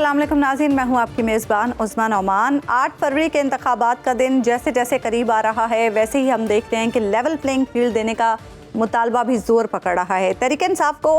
अस्सलाम वालेकुम नाज़रीन, मैं हूं आपकी मेज़बान उस्मान ओमान। 8 फरवरी के इंतखाबात का दिन जैसे जैसे करीब आ रहा है वैसे ही हम देखते हैं कि लेवल प्लेइंग फील्ड देने का मुतालबा भी जोर पकड़ रहा है। तहरीक इंसाफ को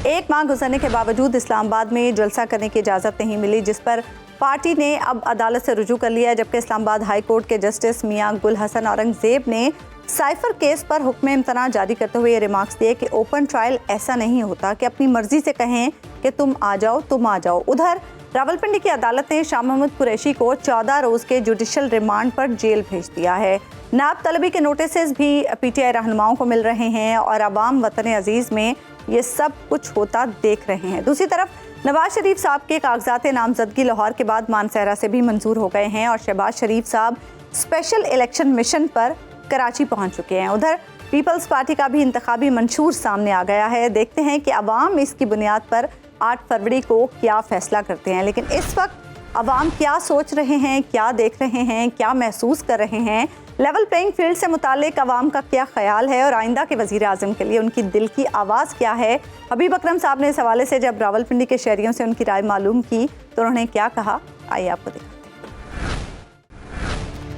एक माह गुजरने के बावजूद इस्लामाबाद में जलसा करने की इजाज़त नहीं मिली, जिस पर पार्टी ने अब अदालत से रुजू कर लिया है। जबकि इस्लामाबाद हाई कोर्ट के जस्टिस मियां गुल हसन औरंगजेब ने साइफर केस पर हुक्म इम्तना जारी करते हुए ये रिमार्क्स दिए कि ओपन ट्रायल ऐसा नहीं होता कि अपनी मर्जी से कहें कि तुम आ जाओ। उधर रावलपिंडी की अदालत ने शाह महमूद कुरैशी को 14 रोज़ के जुडिशल रिमांड पर जेल भेज दिया है। नाब तलबी के नोटिस भी पीटीआई रहनुमाओं को मिल रहे हैं और अवाम वतन अजीज़ में ये सब कुछ होता देख रहे हैं। दूसरी तरफ नवाज शरीफ साहब के कागजात नामजदगी लाहौर के बाद मानसहरा से भी मंजूर हो गए हैं और शहबाज शरीफ साहब स्पेशल इलेक्शन मिशन पर कराची पहुंच चुके हैं। उधर पीपल्स पार्टी का भी इंतखाबी मंशूर सामने आ गया है। देखते हैं कि अवाम इसकी बुनियाद पर 8 फरवरी को क्या फैसला करते हैं। लेकिन इस वक्त अवाम क्या सोच रहे हैं, क्या देख रहे हैं, क्या महसूस कर रहे हैं, लेवल प्लेइंग फील्ड से मुतालिक अवाम का क्या ख्याल है और आइंदा के वज़ीर आज़म के लिए उनकी दिल की आवाज़ क्या है। हबीब अकरम साहब ने इस हवाले से जब रावलपिंडी के शहरियों से उनकी राय मालूम की तो उन्होंने क्या कहा, आइए आपको दिखाते हैं।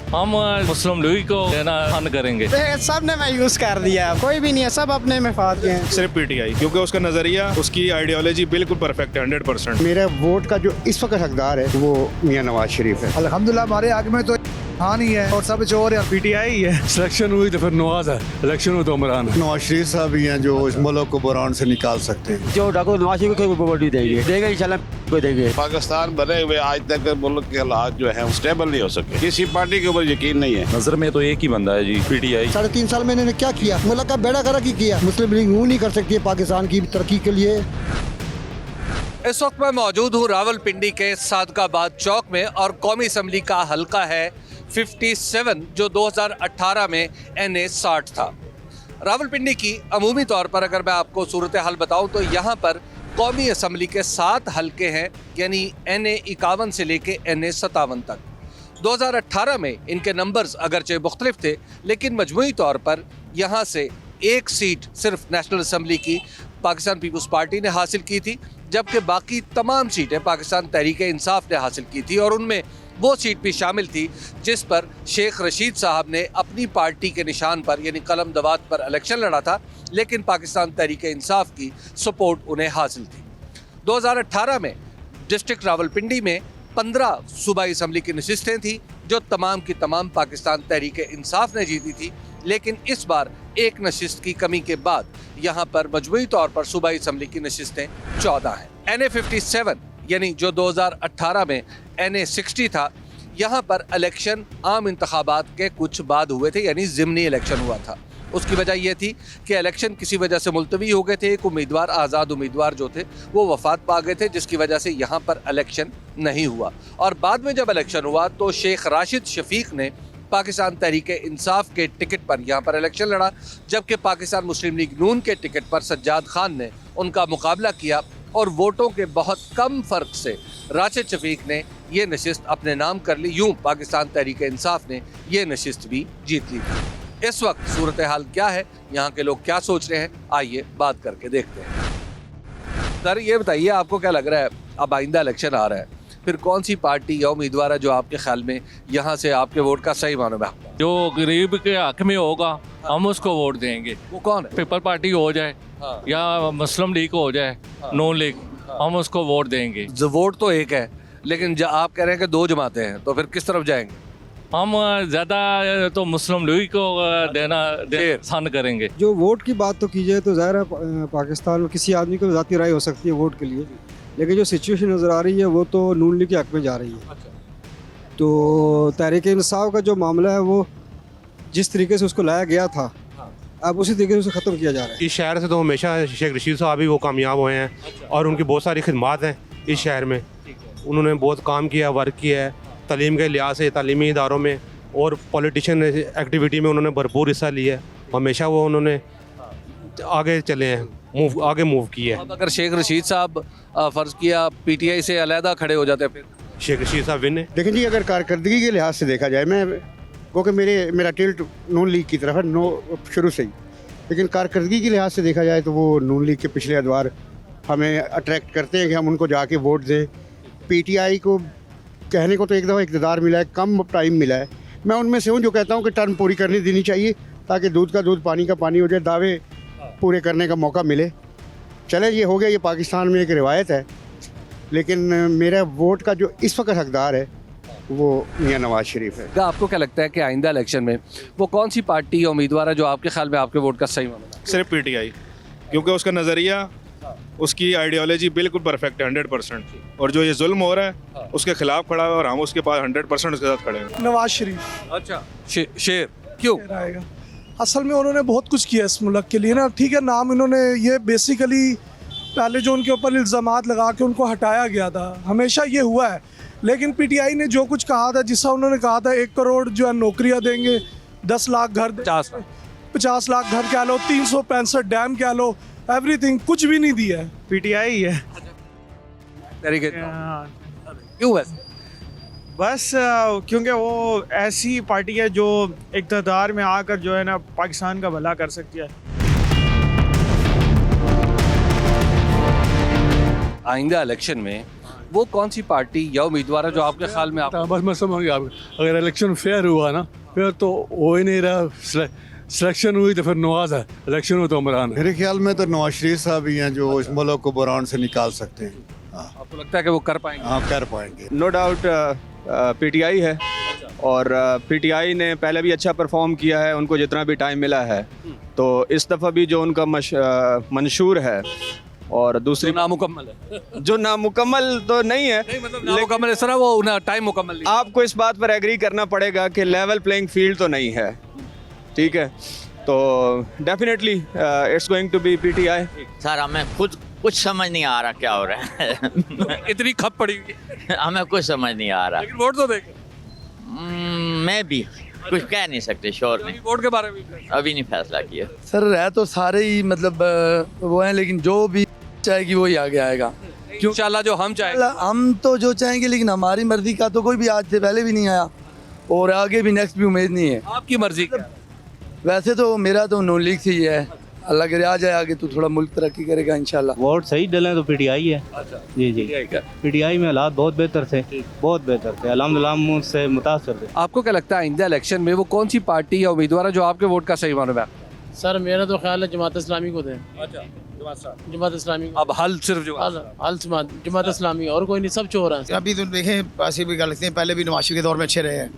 हम मुस्लिम लीग को देना बंद करेंगे। सब ने मैं यूज कर दिया, कोई भी नहीं है, सब अपने मफाद के हैं। सिर्फ पीटीआई, क्योंकि उसका नजरिया, उसकी आइडियोलॉजी बिल्कुल परफेक्ट है, 100%। मेरा वोट का जो इस वक्त हकदार है वो मियां नवाज शरीफ है। अल्हम्दुलिल्लाह हमारे आगे में तो हाँ नहीं है और सब चोर है, पीटीआई है। सिलेक्शन हुई तो फिर नवाज है, इलेक्शन हुई तो इमरान है। नवाज शरीफ साहब ही हैं जो इस मुल्क को बुरान से निकाल सकते हैं। जो डॉक्टर नवाज शरीफ को वोट देंगे इंशाल्लाह को देंगे। पाकिस्तान बने हुए आज तक मुल्क के हालात जो है स्टेबल नहीं हो सके, किसी पार्टी के ऊपर यकीन नहीं है। नजर में तो एक ही बंदा है जी, पीटीआई। 3.5 साल में इन्होंने क्या किया? मुल्क का बेड़ा गर्क ही किया। मुस्लिम लीग यूं नहीं कर सकती है पाकिस्तान की तरक्की के लिए। इस वक्त मैं मौजूद हूँ रावलपिंडी के सादकाबाद चौक में और कौमी असम्बली का हल्का है 57 जो 2018 में NA 60 था। रावलपिंडी की अमूमी तौर पर अगर मैं आपको सूरत हाल बताऊं तो यहाँ पर कौमी असम्बली के 7 हल्के हैं, यानी NA 51 से लेके NA 57 तक। 2018 में इनके नंबर्स अगरचे मुख्तलिफ थे, लेकिन मजमूई तौर पर यहाँ से एक सीट सिर्फ नेशनल असम्बली की पाकिस्तान पीपल्स पार्टी ने हासिल की थी, जबकि बाकी तमाम सीटें पाकिस्तान तहरीक इंसाफ ने हासिल की थी और उनमें वो सीट भी शामिल थी जिस पर शेख रशीद साहब ने अपनी पार्टी के निशान पर यानी कलम दवात पर इलेक्शन लड़ा था, लेकिन पाकिस्तान तहरीक इंसाफ की सपोर्ट उन्हें हासिल थी। 2018 में डिस्ट्रिक्ट रावलपिंडी में 15 सूबाई असम्बली की नशिस्तें थी जो तमाम की तमाम पाकिस्तान तहरीक इंसाफ ने जीती थी, लेकिन इस बार एक नशिस्त की कमी के बाद यहाँ पर मजमूई तौर पर सूबाई असम्बली की नशिस्तें 14 हैं। NA 57 यानी जो 2018 में NA 60 था, यहाँ पर इलेक्शन आम इंतखाबात के कुछ बाद हुए थे, यानी ज़िमनी इलेक्शन हुआ था। उसकी वजह यह थी कि इलेक्शन किसी वजह से मुलतवी हो गए थे। एक उम्मीदवार, आज़ाद उम्मीदवार जो थे वो वफात पा गए थे, जिसकी वजह से यहाँ पर इलेक्शन नहीं हुआ। और बाद में जब इलेक्शन हुआ तो शेख राशिद शफीक ने पाकिस्तान तहरीक इंसाफ के टिकट पर यहाँ पर इलेक्शन लड़ा, जबकि पाकिस्तान मुस्लिम लीग नून के टिकट पर सज्जाद खान ने उनका मुकाबला किया और वोटों के बहुत कम फ़र्क से राशिद शफीक ने ये नशिस्त अपने नाम कर ली। यूँ पाकिस्तान तहरीक इंसाफ ने ये नशिस्त भी जीत ली थी। इस वक्त सूरत हाल क्या है, यहाँ के लोग क्या सोच रहे हैं, आइए बात करके देखते हैं। सर ये बताइए, आपको क्या लग रहा है, अब आइंदा इलेक्शन आ रहा है, फिर कौन सी पार्टी या उम्मीदवार है जो आपके ख्याल में यहाँ से आपके वोट का सही मानो में? जो गरीब के हक में होगा हम उसको वोट देंगे। वो कौन है? पीपल पार्टी हो जाए या मुस्लिम लीग हो जाए, नून लीग, हम उसको वोट देंगे। जो वोट तो एक है, लेकिन आप कह रहे हैं कि 2 जमातें हैं, तो फिर किस तरफ जाएंगे? हम ज़्यादा तो मुस्लिम लीग को देना पसंद करेंगे। जो वोट की बात तो की जाए तो ज़ाहिर है पाकिस्तान में किसी आदमी को ज़ाती राय हो सकती है वोट के लिए, लेकिन जो सिचुएशन नज़र आ रही है वो तो नून लीग के हक में जा रही है। तो तहरीक इंसाफ का जो मामला है वो जिस तरीके से उसको लाया गया था, अब उसी तरीके से उसे ख़त्म किया जा रहा है। इस शहर से तो हमेशा शेख रशीद साहब ही वो कामयाब हुए हैं और उनकी बहुत सारी खिदमात हैं इस शहर में। उन्होंने बहुत काम किया, वर्क किया है तालीम के लिहाज से, तालीमी इदारों में और पॉलिटिशियन एक्टिविटी में उन्होंने भरपूर हिस्सा लिया है। हमेशा वो उन्होंने आगे चले हैं, आगे मूव किया है। अब अगर शेख रशीद साहब फ़र्ज़ किया PTI से अलहदा खड़े हो जाते, फिर शेख रशीद साहब विन है। लेकिन जी अगर कारकर्दगी के लिहाज से देखा जाए, मैं क्योंकि मेरा टिल्ट नून लीग की तरफ है शुरू से ही, लेकिन कारकर्दगी के लिहाज से देखा जाए तो वो नून लीग के पिछले अदवार हमें अट्रैक्ट करते हैं कि हम उनको जाके वोट दें। पीटीआई को कहने को तो एक दफ़ा इक़्तिदार मिला है, कम टाइम मिला है। मैं उनमें से हूँ जो कहता हूँ कि टर्म पूरी करनी देनी चाहिए ताकि दूध का दूध पानी का पानी हो जाए, दावे पूरे करने का मौका मिले। चले ये हो गया, ये पाकिस्तान में एक रिवायत है, लेकिन मेरा वोट का जो इस वक्त हकदार है वो मियां नवाज शरीफ है। आपको क्या लगता है कि आइंदा इलेक्शन में वो कौन सी पार्टी या उम्मीदवार है जो आपके ख्याल में आपके वोट का सही मामला? सिर्फ पीटीआई, क्योंकि उसका नज़रिया, उसकी आइडियोलॉजी बिल्कुल परफेक्ट है 100%, और जो ये जुल्म हो रहा है उसके खिलाफ खड़ा है और हम उसके पास 100% उसके साथ खड़े हैं। नवाज शरीफ। अच्छा, शेर क्यों? आएगा असल में उन्होंने बहुत कुछ किया इस मुल्क के लिए ना, ठीक है। नाम इन्होंने ये बेसिकली पहले जो उनके ऊपर इल्ज़ामात लगा के उनको हटाया गया था, हमेशा ये हुआ है। लेकिन पीटीआई ने जो कुछ कहा था, जिसका उन्होंने कहा था 1 करोड़ जो है नौकरियां देंगे, 10 लाख घर, 50 लाख घर कह लो, 365 डैम कह लो, एवरीथिंग कुछ भी नहीं दिया है। पीटीआई है। क्यों वैसे? बस क्योंकि वो ऐसी पार्टी है जो इक़्तिदार में आकर जो है ना पाकिस्तान का भला कर सकती है। आइंदा इलेक्शन में वो कौन सी पार्टी या उम्मीदवार है जो आपके ख्याल में आप? बस मैं समझ गया, अगर इलेक्शन फेयर हुआ ना फिर तो हो ही नहीं रहा, सिलेक्शन हुई तो फिर नवाज है, इलेक्शन हो तो इमरान है। मेरे ख्याल में तो नवाज शरीफ साहब ही हैं जो इस मुल्क को बुरान से निकाल सकते हैं। आपको लगता है कि वो कर पाएंगे? हाँ, कर पाएंगे। नो डाउट पीटीआई है, और पीटीआई ने पहले भी अच्छा परफॉर्म किया है, उनको जितना भी टाइम मिला है। तो इस दफ़ा भी जो उनका मंशूर है, और दूसरी नामुकम्मल है, जो नामुकम्मल तो नहीं है, मतलब नामुकम्मल इस तरह वो टाइम मुकम्मल नहीं। आपको इस बात पर एग्री करना पड़ेगा कि लेवल प्लेइंग फील्ड तो नहीं है, ठीक है। तो definitely it's going to be PTI. Sir हमें खुद कुछ समझ नहीं आ रहा क्या हो रहा है। इतनी खप पड़ी हुई है, हमें कुछ समझ नहीं आ रहा। लेकिन वोट तो देंगे। मैं भी कुछ कह नहीं सकते, श्योर नहीं, वोट के बारे में अभी नहीं फैसला किया। सर रह तो सारे ही मतलब वो हैं, लेकिन जो भी चाहेगी वही आगे आएगा। इंशाल्लाह जो हम चाहेंगे, हम तो जो चाहेंगे, लेकिन हमारी मर्जी का तो कोई भी आज से पहले भी नहीं आया और आगे भी नेक्स्ट भी उम्मीद नहीं है। आपकी मर्जी क्या? वैसे तो मेरा तो नून लीग से ही है, अल्लाह करे आ जाए आगे तो थोड़ा मुल्क तरक्की करेगा इंशाल्लाह। वोट सही डले तो पीटीआई है। अच्छा, जी जी, पीटीआई में हालात बहुत बेहतर थे, बहुत बेहतर थे, अल्हम्दुलिल्लाह उससे मुतासर थे। आपको क्या लगता है आइंदा इलेक्शन में वो कौन सी पार्टी या उम्मीदवार है जो आपके वोट का सही मालूम है? सर मेरा तो ख्याल है जमात इस्लामी को दें। अच्छा, जमात इस्लामी अब हल सिर्फ जो हल जमात इस्लामी, और कोई नहीं, सब चोर हैं। अभी तो देखें, ऐसी भी गलतियाँ पहले भी नवाज शरीफ के दौर में अच्छे रहे हैं,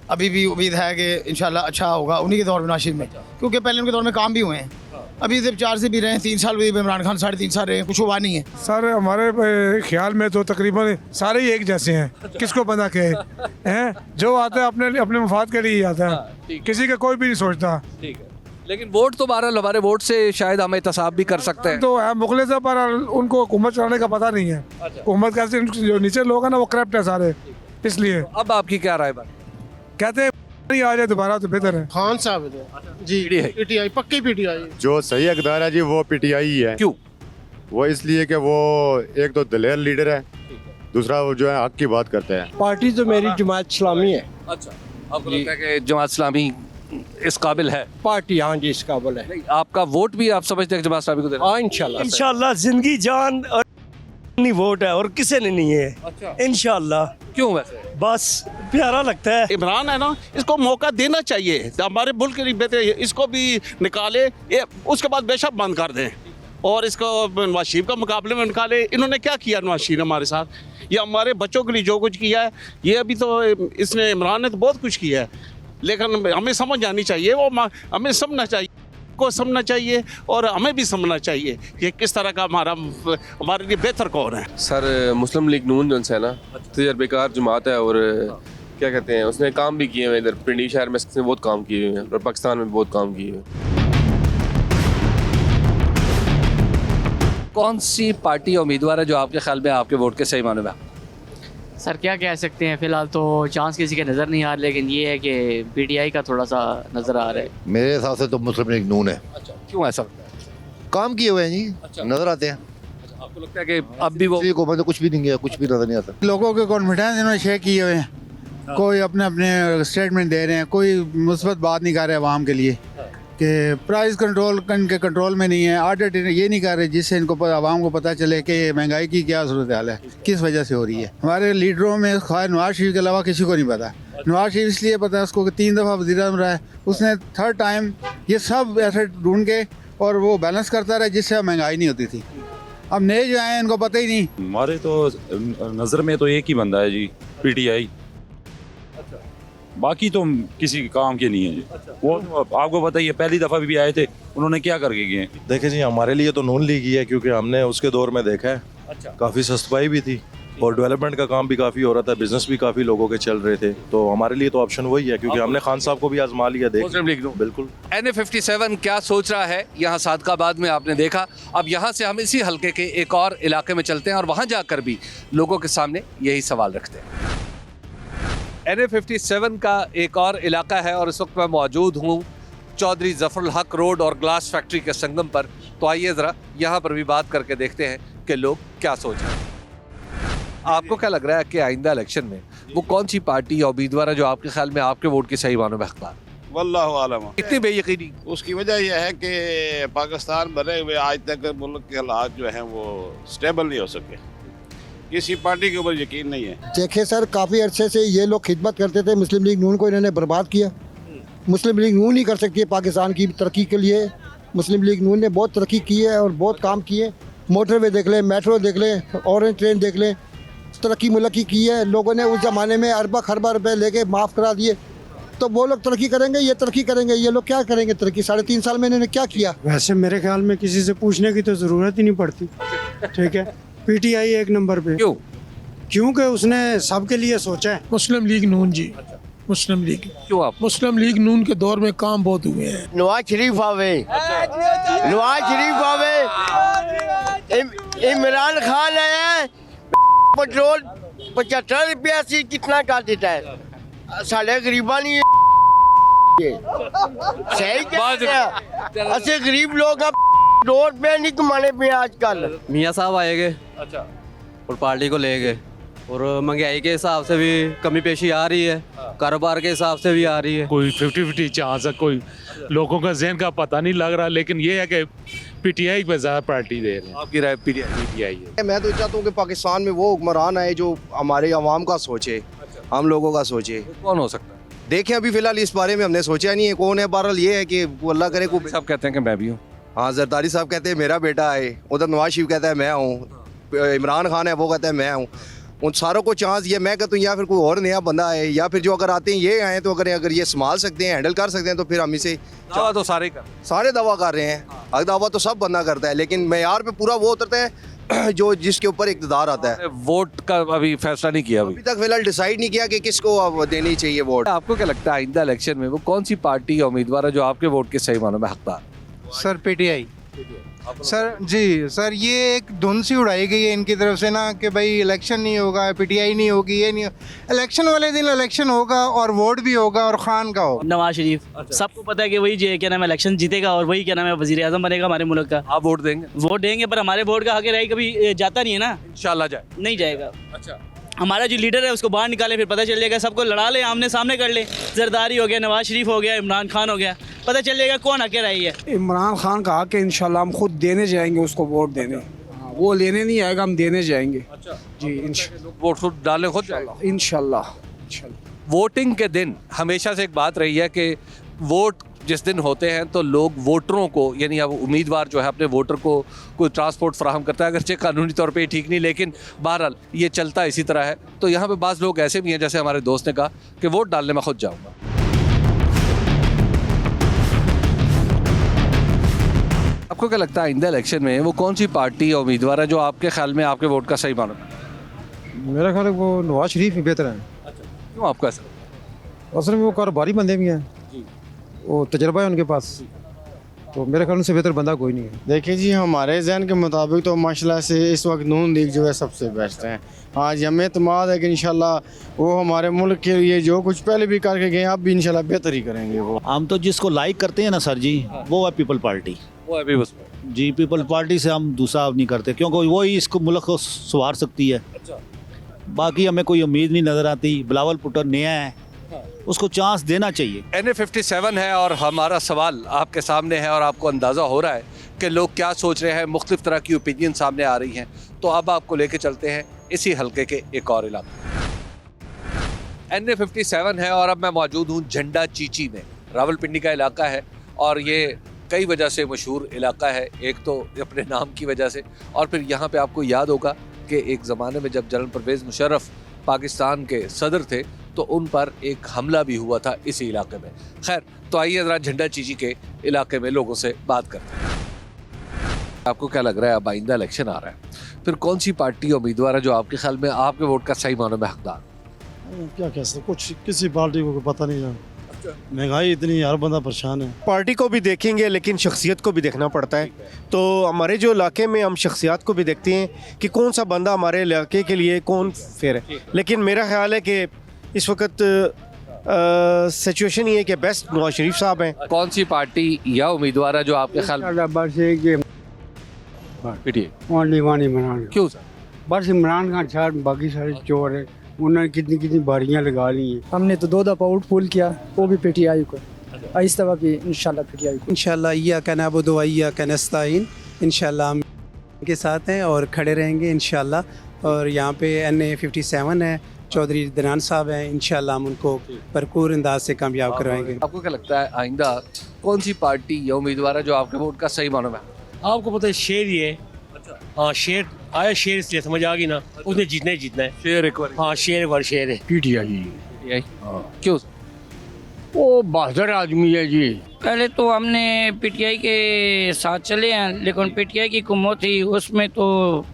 अभी भी उम्मीद है कि इंशाल्लाह अच्छा होगा उन्हीं के दौर में नवाज शरीफ में, क्योंकि पहले उनके दौर में काम भी हुए हैं। अभी सिर्फ 4 से भी रहे हैं, 3 साल भी इमरान खान 3.5 साल रहे हैं, कुछ हुआ नहीं है। सर हमारे ख्याल में तो तकरीबन सारे ही एक जैसे हैं, किसको बना के हैं, जो आता है अपने मफाद के लिए ही आता है, किसी का कोई भी नहीं सोचता। ठीक है, लेकिन वोट तो बहरहाल हमारे वोट से शायद हम एहतसाब भी कर सकते हैं। तो है मुखलिस, पर उनको हुकूमत चलाने का पता नहीं है। हुकूमत कैसे, जो नीचे लोग हैं ना वो करप्ट है सारे, इसलिए। अब आपकी क्या राय? कहते हैं नहीं आ जाए दोबारा तो बेहतर है। खान साहब जी, पीटीआई, पक्की पीटीआई। जो सही हकदार है जी वो पीटीआई ही है। क्यों? वो इसलिए कि वो एक तो दलेर लीडर है, दूसरा वो जो है हक की बात करते हैं। पार्टी तो मेरी जमात इस्लामी है। अच्छा, आपको लगता है कि जमात इस्लामी इस काबिल है? पार्टी हाँ जी इस काबिल है। आपका वोट भी आप समझते हैं कि जमात इस्लामी को देना? हाँ इंशाल्लाह जिंदगी जान नहीं वोट है और किसी ने नहीं है। अच्छा, इंशाल्लाह। क्यों वैसे? बस प्यारा लगता है। इमरान है ना, इसको मौका देना चाहिए, हमारे मुल्क के लिए बेहतर है, इसको भी निकाले, उसके बाद बेशक बंद कर दें, और इसको नवाज शरीफ का मुकाबले में निकाले। इन्होंने क्या किया नवाज शरीफ हमारे साथ, ये हमारे बच्चों के लिए जो कुछ किया है, ये अभी तो इसने, इमरान ने तो बहुत कुछ किया है, लेकिन हमें समझ आनी चाहिए, वो हमें समझना चाहिए, को समझना चाहिए, और हमें भी समझना चाहिए कि किस तरह का हमारे लिए बेहतर कौन है। सर मुस्लिम लीग नून जो है ना, तजर्बेकार जमात है, और क्या कहते हैं, उसने काम भी किए हुए इधर पिंडी शहर में, इसने बहुत काम किए हुए हैं, और पाकिस्तान में बहुत काम किए हुए हैं। कौन सी पार्टी या उम्मीदवार है जो आपके ख्याल में आपके वोट के सही मालूम है? सर क्या कह सकते हैं, फिलहाल तो चांस किसी के नज़र नहीं आ रहा, लेकिन ये है कि पीटीआई का थोड़ा सा नज़र आ रहा है। मेरे हिसाब से तो मुस्लिम लीग नून है। अच्छा, क्यों ऐसा? काम किए हुए हैं जी। अच्छा, नजर आते हैं। आपको लगता है कि अब भी वो को मतलब कुछ भी नहीं किया, कुछ भी नजर नहीं आता। लोगों के कॉन्फिडेंस इन्होंने शेयर किए हुए हैं, कोई अपने अपने स्टेटमेंट दे रहे हैं, कोई मुस्बत बात नहीं कर रहे आवाम के लिए, कि प्राइस कंट्रोल इनके कंट्रोल में नहीं है, ऑडिट ये नहीं कर रहे जिससे इनको आवाम को पता चले कि महंगाई की क्या सूरत हाल है, किस वजह से हो रही है। हमारे लीडरों में ख्वाह नवाज शरीफ के अलावा किसी को नहीं पता। नवाज शरीफ इसलिए पता है उसको कि 3 दफ़ा वज़ीर-ए-आज़म रहा है, उसने 3rd टाइम ये सब ऐसे ढूंढ के और वो बैलेंस करता रहा जिससे महंगाई नहीं होती थी। अब नए जो आए हैं इनको पता ही नहीं। हमारे तो नज़र में तो एक ही बंदा है जी, PTI। बाकी तो किसी काम के नहीं है जी। वो आपको पता ही है, पहली दफ़ा भी आए थे, उन्होंने क्या करके गए। देखे जी, हमारे लिए तो नून लीग ही है, क्योंकि हमने उसके दौर में देखा है। काफ़ी सस्ताई भी थी और डेवलपमेंट का काम भी काफ़ी हो रहा था, बिजनेस भी काफ़ी लोगों के चल रहे थे, तो हमारे लिए तो ऑप्शन वही है, क्योंकि हमने खान साहब को भी आजमा लिया। बिल्कुल। NA57 क्या सोच रहा है यहाँ सादकाबाद में आपने देखा। अब यहाँ से हम इसी हलके के एक और इलाके में चलते हैं और वहाँ जाकर भी लोगों के सामने यही सवाल रखते हैं। NA57 का एक और इलाका है और इस वक्त मैं मौजूद हूँ चौधरी जफरुल हक रोड और ग्लास फैक्ट्री के संगम पर। तो आइए ज़रा यहाँ पर भी बात करके देखते हैं कि लोग क्या सोच रहे हैं। आपको क्या लग रहा है कि आइंदा इलेक्शन में वो कौन सी पार्टी या उम्मीदवार है जो आपके ख्याल में आपके वोट की सही मानों में हकदार? वल्लाहु आलम। इतनी बेयकीनी उसकी वजह यह है कि पाकिस्तान बने हुए आज तक मुल्क के हालात जो हैं वो स्टेबल नहीं हो सके, किसी पार्टी के ऊपर यकीन नहीं है। देखे सर, काफ़ी अरसे से ये लोग खिदमत करते थे, मुस्लिम लीग नून को इन्होंने बर्बाद किया। मुस्लिम लीग नून ही कर सकती है पाकिस्तान की तरक्की के लिए। मुस्लिम लीग नून ने बहुत तरक्की की है और बहुत काम किए। मोटरवे देख लें, मेट्रो देख लें, ऑरेंज ट्रेन देख लें, तरक्की मुल्क की है। लोगों ने उस ज़माने में अरबा खरबा रुपए लेके माफ़ करा दिए, तो वो लोग तरक्की करेंगे, ये तरक्की करेंगे। ये लोग क्या करेंगे तरक्की? 3.5 साल में इन्होंने क्या किया? वैसे मेरे ख्याल में किसी से पूछने की तो ज़रूरत ही नहीं पड़ती। ठीक है, PTI एक नंबर पे। क्यों? क्योंकि उसने सबके लिए सोचा है। मुस्लिम लीग नून जी, मुस्लिम लीग। क्यों आप? मुस्लिम लीग नून के दौर में काम बहुत हुए हैं। नवाज शरीफ आवे, नवाज शरीफ आवे, इमरान खान आया, पेट्रोल 75 रुपया से कितना कर देता है, साढ़े गरीबा नहीं सही ऐसे गरीब लोग रोड पे नहीं कमाने पे आजकल। मियाँ साहब आएंगे और पार्टी को ले गए, और महंगाई के हिसाब से भी कमी पेशी आ रही है, कारोबार के हिसाब से भी आ रही है। कोई 50-50 चांस है, कोई लोगों का जहन का पता नहीं लग रहा, लेकिन ये है कि PTI पे ज़्यादा पार्टी दे रहे हैं। आपकी राय? PTI है। मैं तो चाहता हूँ कि पाकिस्तान में वो हुक्मरान आए जो हमारे अवाम का सोचे, हम लोगों का सोचे। कौन हो सकता है? देखें, अभी फिलहाल इस बारे में हमने सोचा नहीं है कौन है। बहरहाल ये है कि वो अल्लाह करे को। सब कहते हैं कि मैं भी हूँ। हाँ, जरदारी साहब कहते हैं मेरा बेटा है, उधर नवाज शरीफ कहता है मैं हूँ, इमरान खान है वो कहता है मैं हूँ। उन सारों को चांस ये मैं कहता हूँ, या फिर कोई और नया बंदा है, या फिर जो अगर आते हैं ये आए तो अगर ये संभाल सकते हैं, हैंडल कर सकते हैं, तो फिर हम इसे दावा तो सारे दावा कर रहे हैं। हक दावा तो सब बंदा करता है, लेकिन मेयार पे पूरा वो उतरता है जो जिसके ऊपर इक़्तिदार आता है। वोट का अभी फैसला नहीं किया, अभी तक फिलहाल डिसाइड नहीं किया कि किसको अब देनी चाहिए वोट। आपको क्या लगता है आइंदा इलेक्शन में वो कौन सी पार्टी या उम्मीदवार है जो आपके वोट के सही मानों में हकदार? Sir PTI। सर जी, सर ये एक धुन सी उड़ाई गई है इनकी तरफ से ना कि भाई इलेक्शन नहीं होगा, PTI नहीं होगी, ये नहीं। इलेक्शन वाले दिन इलेक्शन होगा और वोट भी होगा और खान का होगा। नवाज शरीफ सबको पता है कि वही जो क्या नाम है इलेक्शन जीतेगा और वही क्या नाम है वजीर आजम बनेगा हमारे मुल्क का। आप वोट देंगे? वोट देंगे, पर हमारे वोट का हक रही कभी जाता नहीं है ना। इंशाल्लाह जाए। नहीं जाएगा। अच्छा, हमारा जो लीडर है उसको बाहर निकाले, फिर पता चल जाएगा, सबको लड़ा ले, आमने सामने कर ले। जरदारी हो गया, नवाज शरीफ हो गया, इमरान खान हो गया, पता चल जाएगा कौन हक रही है। इमरान खान का हक है, इंशाल्लाह हम खुद देने जाएंगे उसको वोट देने। वो लेने नहीं आएगा, हम देने जाएंगे। अच्छा जी, वोट खुद डालें, खुद इंशाल्लाह। वोटिंग के दिन हमेशा से एक बात रही है कि वोट जिस दिन होते हैं तो लोग वोटरों को, यानी अब उम्मीदवार जो है अपने वोटर को कोई ट्रांसपोर्ट फराहम करता है, अगरचे कानूनी तौर पे ठीक नहीं, लेकिन बहरहाल ये चलता इसी तरह है। तो यहाँ पे बाज़ लोग ऐसे भी हैं, जैसे हमारे दोस्त ने कहा कि वोट डालने में खुद जाऊँगा। आपको क्या लगता है आइंदा इलेक्शन में वो कौन सी पार्टी या उम्मीदवार है जो आपके ख्याल में आपके वोट का सही मानो? मेरा ख्याल है वो नवाज शरीफ ही बेहतर है। अच्छा, क्यों आपका ऐसा? असल में वो कारोबारी बंदे भी हैं, वो तजर्बा है उनके पास, तो मेरे ख्याल से बेहतर बंदा कोई नहीं है। देखिए जी, हमारे जहन के मुताबिक तो माशाल्लाह से इस वक्त नून लीग जो है सबसे बेस्ट है। आज हमें एतमाद है कि इंशाल्लाह वो हमारे मुल्क के लिए जो कुछ पहले भी करके गए अब भी इंशाल्लाह बेहतर ही करेंगे। वो हम तो जिसको लाइक करते हैं ना सर जी, वो है पीपल पार्टी। वो अभी बस जी, पीपल पार्टी से हम दूसरा नहीं करते, क्योंकि वो ही इसको मुल्क को संवार सकती है। बाकी हमें कोई उम्मीद नहीं नज़र आती। बिलावल भुट्टो नया है, उसको चांस देना चाहिए। NA57 है और हमारा सवाल आपके सामने है और आपको अंदाज़ा हो रहा है कि लोग क्या सोच रहे हैं, मुख्तलिफ तरह की ओपिनियन सामने आ रही हैं। तो अब आपको लेके चलते हैं इसी हलके के एक और इलाके। NA57 है और अब मैं मौजूद हूँ झंडा चीची में। रावलपिंडी का इलाका है और ये कई वजह से मशहूर इलाका है। एक तो अपने नाम की वजह से, और फिर यहाँ पे आपको याद होगा कि एक ज़माने में जब जनरल परवेज़ मुशर्रफ पाकिस्तान के सदर थे तो उन पर एक हमला भी हुआ था इसी इलाके में। खैर, तो आइए ज़रा झंडा चीची के इलाके में लोगों से बात करते हैं। आपको क्या लग रहा है, अब आइंदा इलेक्शन आ रहा है, फिर कौन सी पार्टी उम्मीदवार है जो आपके ख्याल में आपके वोट का सही मानों में हकदार? क्या कह सकते, कुछ किसी पार्टी को पता नहीं है। महंगाई इतनी, हर बंदा परेशान है। पार्टी को भी देखेंगे लेकिन शख्सियत को भी देखना पड़ता है। तो हमारे जो इलाके में हम शख्सियत को भी देखते हैं कि कौन सा बंदा हमारे इलाके के लिए कौन फेयर है। लेकिन मेरा ख्याल है कि इस वक्त सिचुएशन ये है कि बेस्ट नवाज शरीफ साहब हैं। कौन सी पार्टी या उम्मीदवार है जो आपके ख्याल में? क्यों सर? बस इमरान खान साहब, बाकी सारे चोर है, उन्होंने कितनी कितनी बारियां लगा ली हैं। हमने तो 2 दफ़ा आउट पुल किया, वो भी PTI को। इस दफ़ा भी इंशाल्लाह PTI को। इंशाल्लाह इय्याका नअबुदु व इय्याका नस्तईन, इंशाल्लाह हम के साथ हैं और खड़े रहेंगे इंशाल्लाह। और यहाँ पे NA57 है, चौधरी दरान साहब हैं, इंशाल्लाह हम उनको भरपूर अंदाज से कामयाब करवाएंगे। आपको क्या लगता है आइंदा कौन सी पार्टी या उम्मीदवार है जो आपके वोट का सही मानों में? आपको पता है शेर ही है। हाँ, शेर आया, शेर इसलिए समझ आ गई ना, उसने जीतना ही जीतना है। शेर एक बार, हाँ शेर एक बार शेर है। PTI। क्यों? वो बहादुर आदमी है जी। पहले तो हमने PTI के साथ चले हैं, लेकिन PTI की हुकूमत थी उसमें तो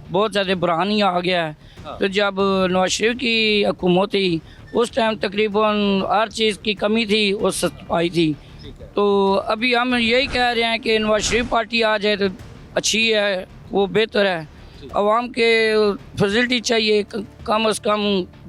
बहुत ज़्यादा बुरहानी आ गया है। तो जब नवाज शरीफ की हुकूमत थी उस टाइम तकरीबन हर चीज़ की कमी थी, वो सफाई थी। तो अभी हम यही कह रहे हैं कि नवाज शरीफ पार्टी आ जाए तो अच्छी है, वो बेहतर है। आवाम के फैसिलिटी चाहिए, कम से कम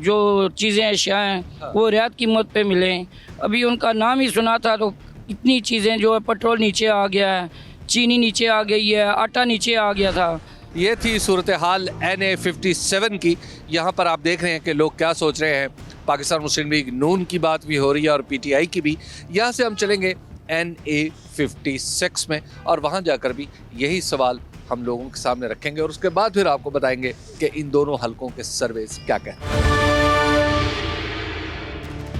जो चीज़ें अशिया हैं वो रियायत कीमत पे मिलें। अभी उनका नाम ही सुना था तो इतनी चीज़ें जो है, पेट्रोल नीचे आ गया है, चीनी नीचे आ गई है, आटा नीचे आ गया था। ये थी सूरत हाल NA57 की। यहाँ पर आप देख रहे हैं कि लोग क्या सोच रहे हैं। पाकिस्तान मुस्लिम लीग नून की बात भी हो रही है और PTI की भी। यहाँ से हम चलेंगे NA56 में और वहाँ जाकर भी यही सवाल हम लोगों के सामने रखेंगे और उसके बाद फिर आपको बताएंगे कि इन दोनों हलकों के सर्वेस क्या कहते हैं।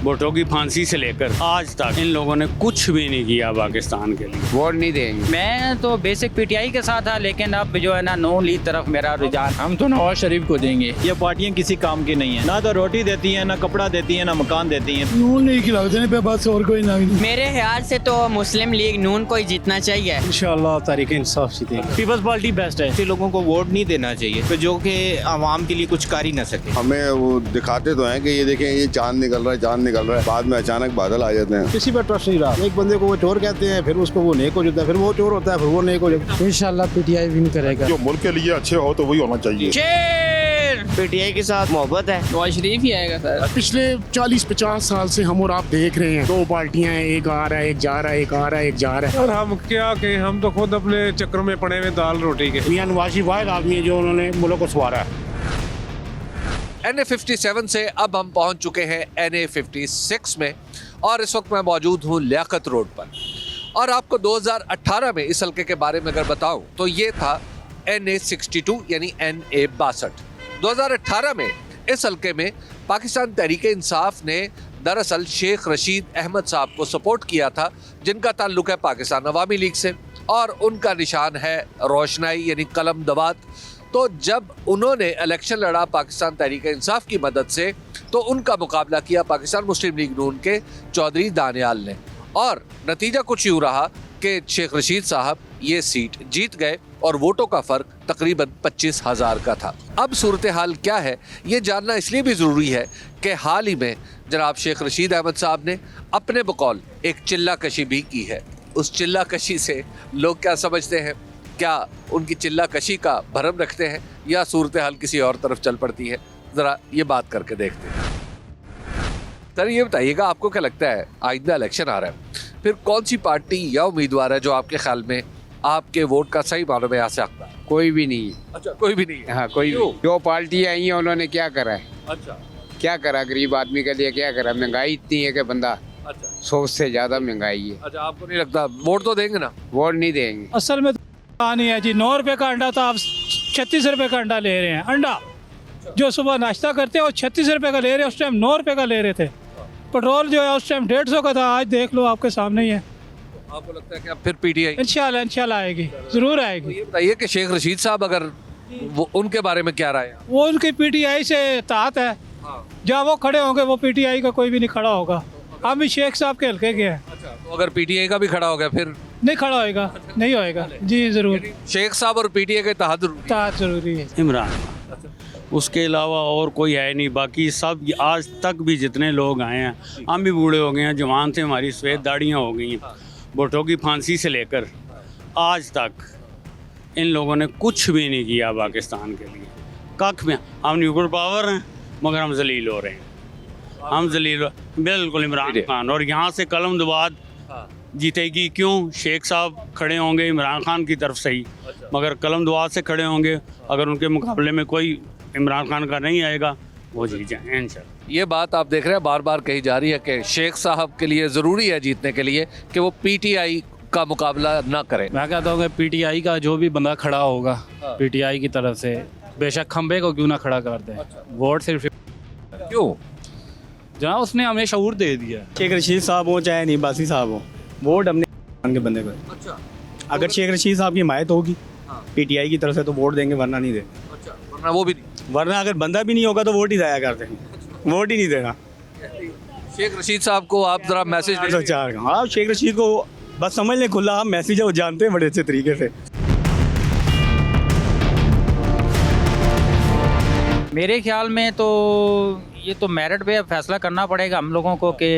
वोटों की फांसी से लेकर आज तक इन लोगों ने कुछ भी नहीं किया पाकिस्तान के लिए। वोट नहीं देंगे। मैं तो बेसिक PTI के साथ था, लेकिन अब जो है ना नून लीग तरफ मेरा रुझान। हम तो नवाज शरीफ को देंगे। ये पार्टियां किसी काम की नहीं है, ना तो रोटी देती हैं, ना कपड़ा देती हैं, ना मकान देती हैं। नून लीग खिलाते पे बस, और कोई नहीं। मेरे ख्याल से तो मुस्लिम लीग नून को ही जीतना चाहिए। इंशाल्लाह तहरीक इंसाफ जीतेगी। पीपल्स पार्टी बेस्ट है। ऐसे लोगों को वोट नहीं देना चाहिए जो कि आवाम के लिए कुछ कर ही ना सके। हमें वो दिखाते तो हैं कि ये देखें ये चांद निकल रहा है, चांद निकल रहा है, बाद में अचानक बादल आ जाते हैं। किसी पर ट्रस्ट नहीं रहा। एक बंदे को वो चोर कहते हैं, फिर उसको वो नेक हो जाता है, फिर वो चोर होता है, फिर वो नेक हो जाता है। इंशाल्लाह PTI विन करेगा। जो मुल्क के लिए अच्छे हो तो वही होना चाहिए। PTI के साथ मोहब्बत है, नवाज शरीफ ही आएगा सर। पिछले 40-50 साल से हम और आप देख रहे हैं, 2 पार्टियां हैं, एक आ रहा है, एक जा रहा है, एक आ रहा है, एक जा रहा है। और हम क्या कहें, हम तो खुद अपने चक्रों में पड़े हुए दाल रोटी के। मियां नवाज शरीफ वाहिद आदमी है जो उन्होंने मुल्क को संवारा है। NA57 से अब हम पहुंच चुके हैं NA56 में और इस वक्त मैं मौजूद हूं लियाकत रोड पर। और आपको 2018 में इस हल्के के बारे में अगर बताऊं तो ये था NA62 यानी NA62। 2018 में इस हल्के में पाकिस्तान तहरीक इंसाफ ने दरअसल शेख रशीद अहमद साहब को सपोर्ट किया था, जिनका ताल्लुक है पाकिस्तान अवामी लीग से और उनका निशान है रोशनाई यानी कलम दवात। तो जब उन्होंने इलेक्शन लड़ा पाकिस्तान तहरीक इंसाफ की मदद से तो उनका मुकाबला किया पाकिस्तान मुस्लिम लीग नून के चौधरी दानियाल ने और नतीजा कुछ यूँ रहा कि शेख रशीद साहब ये सीट जीत गए और वोटों का फ़र्क तकरीबन 25,000 का था। अब सूरत हाल क्या है ये जानना इसलिए भी ज़रूरी है कि हाल ही में जनाब शेख रशीद अहमद साहब ने अपने बकौल एक चिल्ला कशी भी की है। उस चिल्ला कशी से लोग क्या समझते हैं, क्या उनकी चिल्ला कशी का भरम रखते हैं या सूरत हाल किसी और तरफ चल पड़ती है, ज़रा ये बात करके देखते हैं। सर ये बताइएगा, आपको क्या लगता है आइंदा इलेक्शन आ रहा है, फिर कौन सी पार्टी या उम्मीदवार है जो आपके ख्याल में आपके वोट का सही मानों में आ सकता है? कोई भी नहीं। अच्छा, कोई भी नहीं है। हाँ, कोई भी। जो पार्टी आई है उन्होंने क्या करा है? अच्छा, क्या करा गरीब आदमी के लिए, क्या करा, महंगाई इतनी है कि बंदा सोच से ज़्यादा महंगाई है। अच्छा, आपको नहीं लगता वोट तो देंगे ना? वोट नहीं देंगे। असल में तो नहीं है जी, 9 रुपये का अंडा था, आप 36 रुपये का अंडा ले रहे हैं। अंडा जो सुबह नाश्ता करते हैं वो 36 रुपये का ले रहे हैं, उस टाइम 9 रुपये का ले रहे थे। पेट्रोल जो है उस टाइम 150 का था, आज देख लो आपके सामने ही है। आपको लगता है कि अब फिर पीटीआई इंशाल्लाह आएगी, ज़रूर आएगी। ये बताइए कि शेख रशीद साहब, अगर वो उनके बारे में क्या राय है? वो उनकी पीटीआई से तात है, जहाँ वो खड़े होंगे वो पीटीआई का कोई भी नहीं खड़ा होगा। हम भी शेख साहब के हल्के के हैं। तो अगर पीटीआई का भी खड़ा हो गया फिर नहीं खड़ा होएगा, नहीं होएगा जी, ज़रूर। शेख साहब और पीटीआई के तहत ज़रूरी है। इमरान, उसके अलावा और कोई है नहीं। बाकी सब आज तक भी जितने लोग आए हैं, हम भी बूढ़े हो गए हैं, जवान से हमारी सफ़ेद दाढ़ियाँ हो गई हैं। भुट्टो की फांसी से लेकर आज तक इन लोगों ने कुछ भी नहीं किया पाकिस्तान के लिए। कख में हम न्यूक्लियर पावर हैं मगर हम जलील हो रहे हैं, हम जलील बिल्कुल। इमरान खान और यहाँ से कलम दबाद जीतेगी क्यों? शेख साहब खड़े होंगे इमरान खान की तरफ से ही, मगर कलम दबाद से खड़े होंगे। अगर उनके मुकाबले में कोई इमरान खान का नहीं आएगा, वो जीत जाए इंशाल्लाह। ये बात आप देख रहे हैं बार बार कही जा रही है कि शेख साहब के लिए ज़रूरी है जीतने के लिए कि वो पीटीआई का मुकाबला ना करें। मैं कहता हूँ कि पीटीआई का जो भी बंदा खड़ा होगा पीटीआई की तरफ से, बेशक खंबे को क्यों ना खड़ा कर दे, वोट सिर्फ क्यों? जहाँ उसने हमें शऊर दे दिया। शेख रशीद साहब हो चाहे निबासी साहब हो, वोट हमने के बंदे को। अच्छा, अगर शेख रशीद साहब की हिमायत होगी पीटीआई की तरफ से तो वोट देंगे, वरना नहीं देंगे। अच्छा, वरना वो भी नहीं, वरना अगर बंदा भी नहीं होगा तो वोट ही जाया कर देंगे, वोट ही नहीं देना। शेख रशीद साहब को आप ज़रा मैसेज हाँ, शेख रशीद को बस समझ लें, खुला हम मैसेज है, वो जानते हैं बड़े अच्छे तरीके से। मेरे ख्याल में तो ये तो मेरिट पे फैसला करना पड़ेगा हम लोगों को कि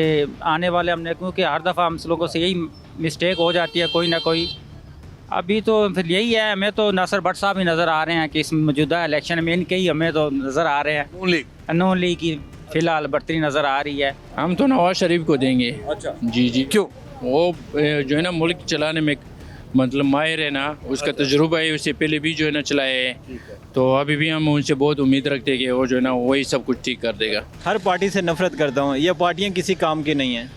आने वाले हमने, क्योंकि हर दफ़ा हम लोगों से यही मिस्टेक हो जाती है कोई ना कोई। अभी तो फिर यही है, हमें तो नासिर भट्ट साहब ही नज़र आ रहे हैं कि इस मौजूदा इलेक्शन में इनके ही हमें तो नज़र आ रहे हैं। नून लीग की फ़िलहाल बढ़ती नज़र आ रही है। हम तो नवाज शरीफ को देंगे। अच्छा जी जी, क्यों? वो जो है ना मुल्क चलाने में मतलब माहिर है ना, उसका तजुर्बा है, उससे पहले भी जो है ना चलाए हैं, तो अभी भी हम उनसे बहुत उम्मीद रखते हैं कि वो जो है ना वही सब कुछ ठीक कर देगा। हर पार्टी से नफरत करता हूँ, ये पार्टियाँ किसी काम की नहीं हैं।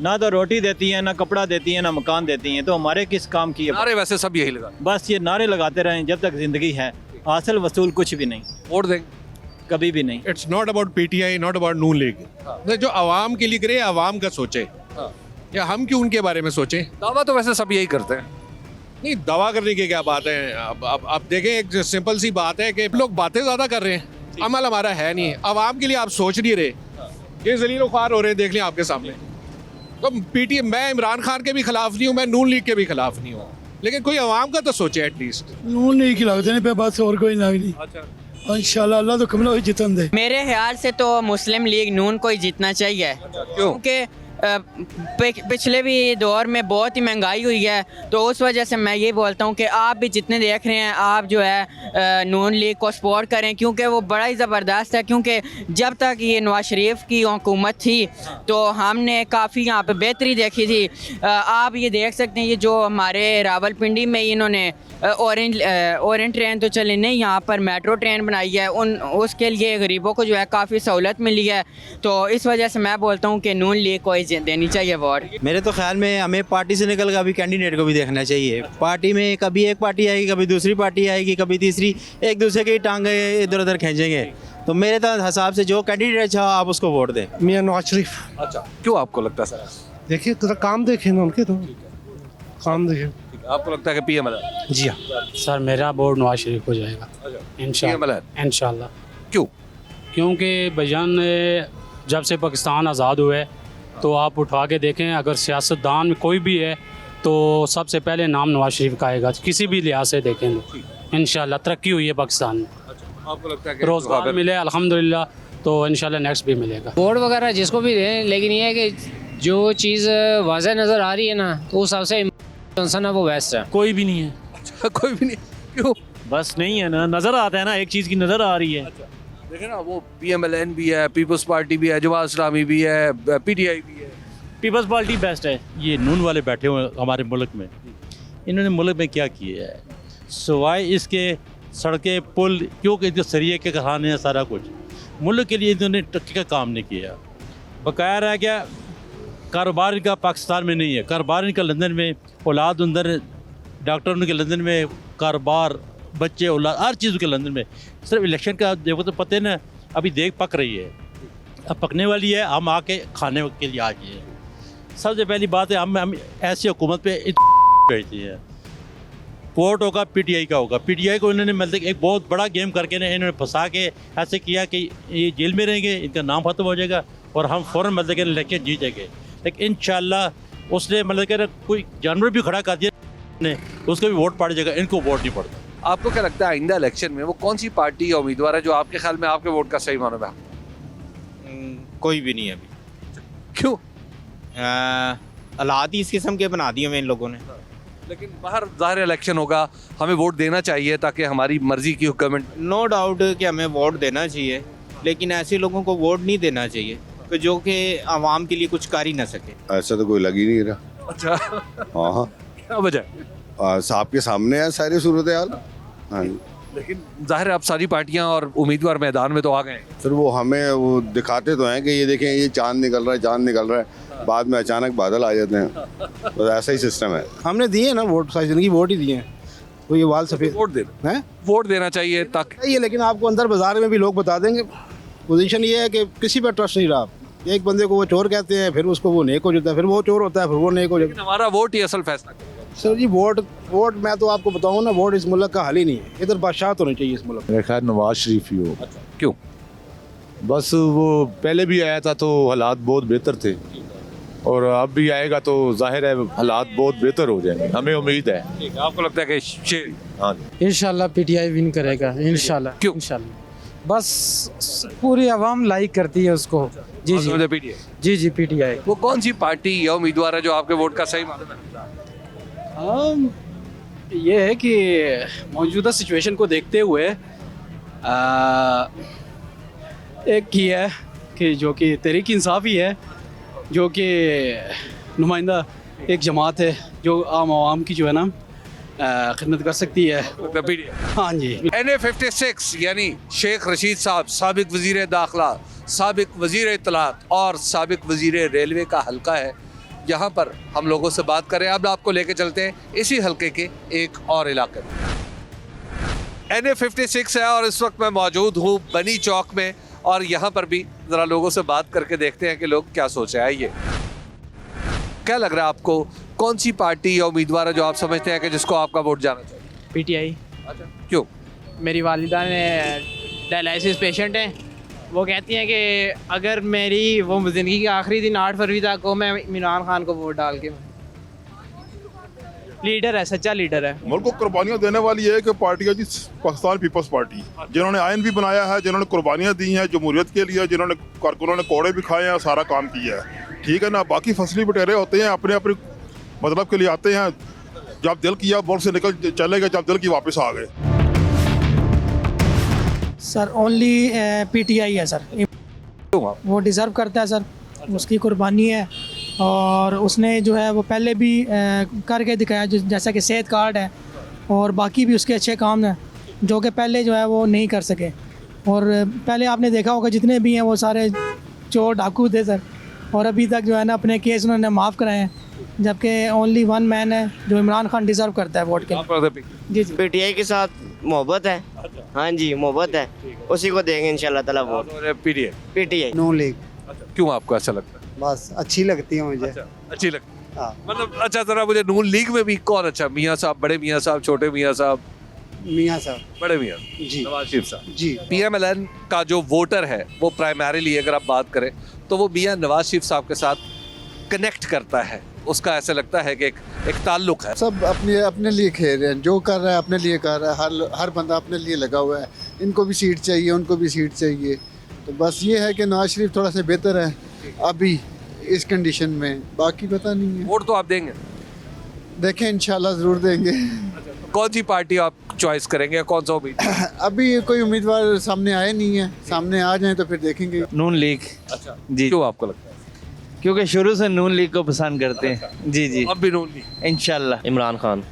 ना तो रोटी देती हैं, ना कपड़ा देती हैं, ना मकान देती हैं, तो हमारे किस काम की है? नारे वैसे सब यही लगा, बस ये नारे लगाते रहें जब तक ज़िंदगी है, हासिल वसूल कुछ भी नहीं। वोट देंगे कभी भी नहीं। It's not about PTI, not about Noon league. जो आवाम के लिए करे, आवाम का सोचे, या हम क्यों उनके बारे में सोचें? दावा तो वैसे सब यही करते हैं। नहीं, दावा करने की क्या बात है? अब देखें, एक सिंपल सी बात है कि लोग बातें ज़्यादा कर रहे हैं, अमल हमारा है नहीं। आवाम के लिए आप सोच नहीं रहे, ये जलील ख्वार हो रहे हैं, देख लें आपके सामने। तो पीटीआई, मैं इमरान खान के भी खिलाफ नहीं हूँ, मैं नून लीग के भी खिलाफ नहीं हूँ, लेकिन कोई आवाम का तो सोचे एटलीस्ट। नून लीग खिलाफ देने पे बात और कोई ना नहीं। इंशाल्लाह अल्लाह तो कमला ही जीतन दे। मेरे ख्याल से तो मुस्लिम लीग नून को ही जीतना चाहिए, क्योंकि पिछले भी दौर में बहुत ही महंगाई हुई है, तो उस वजह से मैं ये बोलता हूँ कि आप भी जितने देख रहे हैं, आप जो है नून लीग को सपोर्ट करें, क्योंकि वो बड़ा ही ज़बरदस्त है। क्योंकि जब तक ये नवाज शरीफ की हुकूमत थी तो हमने काफ़ी यहाँ पे बेहतरी देखी थी। आप ये देख सकते हैं, ये जो हमारे रावलपिंडी में इन्होंने ऑरेंज ट्रेन तो चली नहीं, यहाँ पर मेट्रो ट्रेन बनाई है, उसके लिए गरीबों को जो है काफ़ी सहूलत मिली है। तो इस वजह से मैं बोलता हूँ कि नून लीग को देनी चाहिए वोट। मेरे तो ख्याल में हमें पार्टी से निकल कर अभी कैंडिडेट को भी देखना चाहिए। पार्टी में कभी एक पार्टी आएगी, कभी दूसरी पार्टी आएगी, कभी तीसरी, एक दूसरे की टांगे इधर उधर खींचेंगे। तो मेरे तो हिसाब से जो कैंडिडेट अच्छा आप उसको वोट दें। मियां नवाज शरीफ। अच्छा, क्यों आपको लगता है सर? देखिए तो काम देखें ना उनके, तो काम देखें। आपको लगता है कि पीएम? जी हाँ सर, मेरा वोट नवाज शरीफ हो जाएगा इंशाल्लाह। क्यों? क्योंकि भाईजान जब से पाकिस्तान आज़ाद हुए तो आप उठा के देखें, अगर सियासतदान में कोई भी है तो सबसे पहले नाम नवाज शरीफ का आएगा, किसी भी लिहाज से देखें तो। इंशाल्लाह तरक्की हुई है पाकिस्तान में, आपको लगता है कि रोज़गार मिले अल्हम्दुलिल्लाह, तो इंशाल्लाह नेक्स्ट भी मिलेगा। वोट वगैरह जिसको भी दें, लेकिन ये है कि जो चीज़ वाज़ह नज़र आ रही है ना, तो उस हिसाब से इंसान है वो बेस्ट है। कोई भी नहीं है। अच्छा, कोई भी नहीं? क्यों? बस नहीं है ना, नज़र आता है ना, एक चीज़ की नज़र आ रही है। देखें ना, वो PMLN भी है, पीपल्स पार्टी भी है, जमात इस्लामी भी है, PTI भी है। पीपल्स पार्टी बेस्ट है। ये नून वाले बैठे हुए हमारे मुल्क में, इन्होंने मुल्क में क्या किया है सिवाय इसके सड़कें पुल, क्योंकि जो सरिये के कहानी है सारा कुछ। मुल्क के लिए इन्होंने टक्के का काम नहीं किया। बकाया रह गया कारोबार इनका पाकिस्तान में नहीं है, कारोबार इनका लंदन में, औलाद अंदर, डॉक्टर उनके लंदन में, कारोबार, बच्चे, औलाद, हर चीज़ के लंदन में। सिर्फ इलेक्शन का देखो तो पता है ना, अभी देख पक रही है, अब पकने वाली है, हम आके खाने के लिए आ गए हैं। सबसे पहली बात है हम ऐसी हुकूमत पे भेजती है। वोट होगा पीटीआई का होगा, पीटीआई को इन्होंने मतलब एक बहुत बड़ा गेम करके ना इन्होंने फंसा के ऐसे किया कि ये जेल में रहेंगे, इनका नाम खत्म हो जाएगा और हम फ़ौरन मतलब कि इलेक्शन जीत जाएंगे। लेकिन इंशाल्लाह उसने मतलब कि कोई जानवर भी खड़ा कर दिया ने, उसको भी वोट पड़ जाएगा, इनको वोट नहीं पड़ता। आपको क्या लगता है आइंदा इलेक्शन में वो कौन सी पार्टी या उम्मीदवार है जो आपके ख्याल में आपके वोट का सही मानो है? कोई भी नहीं है अभी। क्यों? हालात ही इस किस्म के बना दिए हमें इन लोगों ने। लेकिन बाहर ज़ाहिर इलेक्शन होगा, हमें वोट देना चाहिए ताकि हमारी मर्जी की गवर्नमेंट। नो डाउट कि हमें वोट देना चाहिए, लेकिन ऐसे लोगों को वोट नहीं देना चाहिए कि जो कि आवाम के लिए कुछ कर ही ना सके। ऐसा तो कोई लग ही नहीं रहा। अच्छा, हाँ, क्या वजह? साहब के सामने है सारी सूरत हाल। हाँ, लेकिन जाहिर है अब सारी पार्टियां और उम्मीदवार मैदान में तो आ गए हैं। फिर वो हमें वो दिखाते तो हैं कि ये देखें ये चांद निकल रहा है, चांद निकल रहा है, बाद में अचानक बादल आ जाते हैं। तो ऐसा ही सिस्टम है। हमने दिए ना वोट, सारी जिंदगी वोट ही दिए हैं। तो ये वाल सफ़ेद वोट देना है, वोट देना चाहिए ताकि ये, लेकिन आपको अंदर बाजार में भी लोग बता देंगे। पोजीशन ये है कि किसी पर ट्रस्ट नहीं रहा। एक बंदे को वो चोर कहते हैं, फिर उसको वो नेक हो जाता है, फिर वो चोर होता है, फिर वो नेक हो जाता है। हमारा वोट ही असल फैसला करेगा। सर जी वोट मैं तो आपको बताऊँ ना, वोट इस मुल्क का हाल ही नहीं है। इधर बादशाह होनी चाहिए इस मुल्क। मेरे ख्याल नवाज शरीफ ही हो। अच्छा, क्यों? बस वो पहले भी आया था तो हालात बहुत बेहतर थे, और अब भी आएगा तो जाहिर है हालात बहुत बेहतर हो जाएंगे, हमें उम्मीद है। ठीक है, आपको लगता है कि शेर? हाँ, इंशाल्लाह पीटीआई विन करेगा, इंशाल्लाह। क्यों? इंशाल्लाह बस पूरी आवाम लाइक करती है उसको। जी जी पीटीआई। जी जी पीटीआई। वो कौन सी पार्टी या उम्मीदवार है जो आपके वोट का सही मालूम है? ये है कि मौजूदा सिचुएशन को देखते हुए एक की है कि जो कि तहरीक इंसाफ ही है, जो कि नुमाइंदा एक जमात है जो आम आवाम की जो है ना खिदमत कर सकती है। हाँ जी। NA56 यानी शेख रशीद साहब, साबिक वजीर दाखिला, साबिक वजीर इत्तलात और साबिक वजीर रेलवे का हल्का है। यहाँ पर हम लोगों से बात करें, अब आपको लेके चलते हैं इसी हल्के के एक और इलाके में। NA56 है और इस वक्त मैं मौजूद हूँ बनी चौक में, और यहाँ पर भी ज़रा लोगों से बात करके देखते हैं कि लोग क्या सोच रहे हैं। आइए, क्या लग रहा है आपको, कौन सी पार्टी या उम्मीदवार है जो आप समझते हैं कि जिसको आपका वोट जाना चाहिए? पीटीआई। अच्छा, क्यों? मेरी वालिदा ने डायलिसिस पेशेंट हैं, वो कहती हैं कि अगर मेरी वो ज़िंदगी के आखिरी दिन 8 फरवरी तक हो, मैं इमरान खान को वोट डाल के। लीडर है, सच्चा लीडर है। मुल्क को कुर्बानियाँ देने वाली है कि पार्टी है जी पाकिस्तान पीपल्स पार्टी, जिन्होंने आयन भी बनाया है, जिन्होंने कुर्बानियाँ दी हैं जमहूरियत के लिए, जिन्होंने कारकुनों ने कोड़े भी खाए हैं, सारा काम किया है। ठीक है ना, बाकी फसली बटेरे होते हैं, अपने अपने मतलब के लिए आते हैं। जब दिल किया मुल्क से निकल चले गए, जब दिल की वापस आ गए। सर ओनली पीटीआई है सर, वो डिज़र्व करता है सर, उसकी कुर्बानी है। और उसने जो है वो पहले भी करके दिखाया, जैसा कि सेहत कार्ड है और बाकी भी उसके अच्छे काम हैं जो कि पहले जो है वो नहीं कर सके। और पहले आपने देखा होगा जितने भी हैं वो सारे चोर डाकू थे सर, और अभी तक जो है ना अपने केस उन्होंने माफ़ कराए हैं, जबकि ओनली वन मैन है जो इमरान खान डिज़र्व करता है वोट के। जी जी, पीटीआई के साथ मोहब्बत है। हाँ जी, मोहब्बत है, उसी को देंगे इंशाल्लाह ताला वोट। पीटीआई। नून लीग। क्यों आपको ऐसा लगता है? बस अच्छी लगती है मुझे। अच्छी लगती है, मतलब अच्छा ज़रा मुझे नून लीग में भी कौन अच्छा? मियाँ साहब, बड़े मियाँ साहब, छोटे मियाँ साहब? मियाँ साहब, बड़े मियाँ जी, नवाज शरीफ साहब जी। PMLN का जो वोटर है वो प्राइमरीली अगर आप बात करें तो वो मियाँ नवाज शरीफ साहब के साथ कनेक्ट करता है, उसका ऐसे लगता है कि एक ताल्लुक है। सब अपने लिए खेल रहे हैं, जो कर रहा है अपने लिए कर रहा है, हर बंदा अपने लिए लगा हुआ है। इनको भी सीट चाहिए, उनको भी सीट चाहिए, तो बस ये है कि नवाज शरीफ थोड़ा सा बेहतर है अभी इस कंडीशन में, बाकी पता नहीं है। वोट तो आप देंगे? देखें इंशाल्लाह ज़रूर देंगे। कौन सी पार्टी आप चॉइस करेंगे, कौन सा उम्मीदवार? अभी कोई उम्मीदवार सामने आए नहीं है, सामने आ जाए तो फिर देखेंगे। नून लीग। अच्छा जी। क्यों आपको लगता है? क्योंकि शुरू से नून लीग को पसंद करते हैं। जी जी, अब भी नून लीग। इंशाल्लाह। इमरान खान।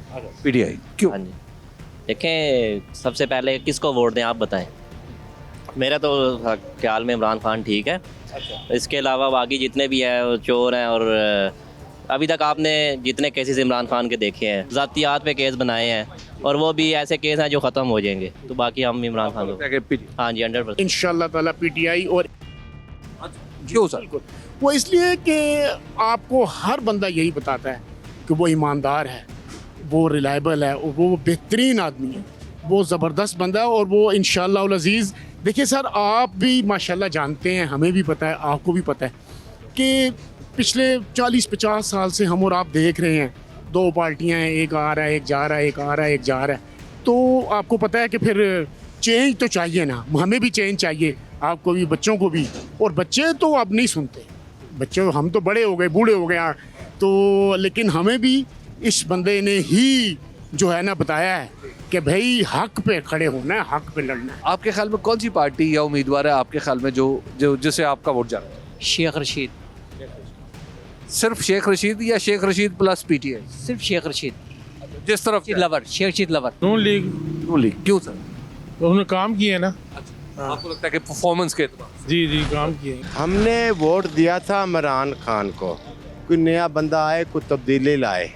पीटीआई। क्यों? हाँ जी, देखें सबसे पहले किसको वोट दें आप बताएं। मेरा तो ख्याल में इमरान खान ठीक है। इसके अलावा बाकी जितने भी हैं वो चोर हैं। और अभी तक आपने जितने केसेस इमरान खान के देखे हैं, ज़ातियात पे केस बनाए हैं, और वो भी ऐसे केस हैं जो ख़त्म हो जाएंगे। तो बाकी हम इमरान खान को, हाँ जी, 100% इंशाल्लाह ताला PTI। और क्यों सर? वो इसलिए कि आपको हर बंदा यही बताता है कि वो ईमानदार है, वो रिलायबल है, और वो बेहतरीन आदमी है, वो ज़बरदस्त बंदा है। और वो इंशाल्लाह उल अज़ीज़, देखिए सर, आप भी माशाल्लाह जानते हैं, हमें भी पता है, आपको भी पता है कि पिछले 40-50 साल से हम और आप देख रहे हैं, दो पार्टियां हैं, एक आ रहा है, एक जा रहा है, एक आ रहा है, एक जा रहा है। तो आपको पता है कि फिर चेंज तो चाहिए ना, हमें भी चेंज चाहिए, आपको भी, बच्चों को भी। और बच्चे तो अब नहीं सुनते, बच्चे, हम तो बड़े हो गए, बूढ़े हो गए, तो लेकिन हमें भी इस बंदे ने ही जो है ना बताया है कि भाई हक पे खड़े होना है, हक पे लड़ना है। आपके ख्याल में कौन सी पार्टी या उम्मीदवार है आपके ख्याल में जो जिसे आपका वोट जा रहा है? शेख रशीद। सिर्फ शेख रशीद या शेख रशीद प्लस PTI? सिर्फ शेख रशीद। जिस तरफ लवर, शेख रशीद लवर। नून लीग क्यों सर? उन्होंने काम किए ना। आपको लगता है कि परफॉर्मेंस के एतबार? जी काम किए। हमने वोट दिया था इमरान खान को, कोई नया बंदा आए, कोई तब्दीली लाए।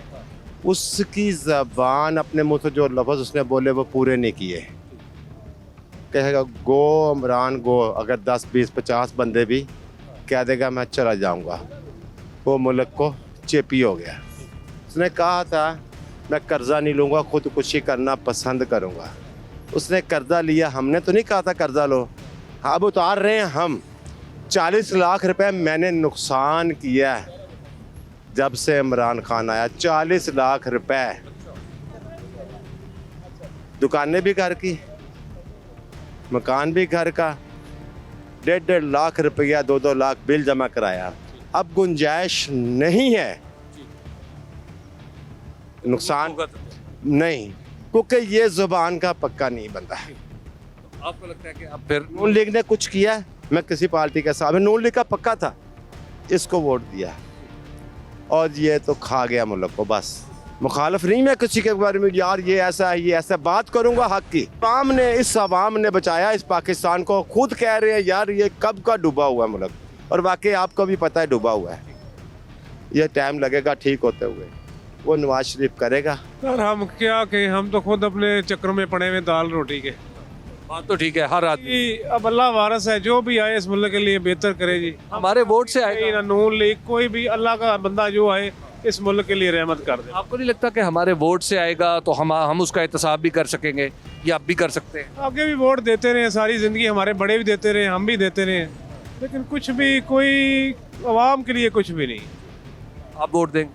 उसकी ज़बान, अपने मुँह से जो लफ्ज़ उसने बोले वो पूरे नहीं किए। कहेगा गो इमरान गो, अगर 10, 20, 50 बंदे भी कह देगा मैं चला जाऊंगा, वो मुल्क को चेपी हो गया। उसने कहा था मैं कर्जा नहीं लूँगा, खुदकुशी करना पसंद करूँगा। उसने कर्जा लिया, हमने तो नहीं कहा था कर्जा लो। अब उतार रहे हैं हम। 40 लाख रुपए मैंने नुकसान किया है जब से इमरान खान आया। 40 लाख रुपए, दुकानें भी घर की, मकान भी घर का, 1.5 लाख रुपया, 2-2 लाख बिल जमा कराया। अब गुंजाइश नहीं है, नुकसान नहीं, क्योंकि ये जुबान का पक्का नहीं बंदा है। आपको लगता है कि अब फिर नून लीग ने कुछ किया? मैं किसी पार्टी के साथ, नून लीग का पक्का था, इसको वोट दिया और ये तो खा गया मुल्क को। बस मुखालिफ नहीं मैं किसी के बारे में, यार ये ऐसा है, ये ऐसा, बात करूंगा हक की। आवाम ने, इस आवाम ने बचाया इस पाकिस्तान को। खुद कह रहे हैं यार ये कब का डूबा हुआ है मुल्क, और वाकई आपको भी पता है डूबा हुआ है। ये टाइम लगेगा ठीक होते हुए, वो नवाज शरीफ करेगा। सर हम क्या कहें, हम तो खुद अपने चक्रों में पड़े हुए दाल रोटी के। बात तो ठीक है, हर आदमी, अब अल्लाह वारस है, जो भी आए इस मुल्क के लिए बेहतर करे जी। हमारे वोट से आए ना नून लीग, कोई भी अल्लाह का बंदा जो आए इस मुल्क के लिए रहमत कर दे। आपको नहीं लगता कि हमारे वोट से आएगा तो हम उसका एहतसाब भी कर सकेंगे, या आप भी कर सकते हैं? आगे भी वोट देते रहे सारी ज़िंदगी, हमारे बड़े भी देते रहे, हम भी देते रहे, लेकिन कुछ भी, कोई आवाम के लिए कुछ भी नहीं। आप वोट देंगे?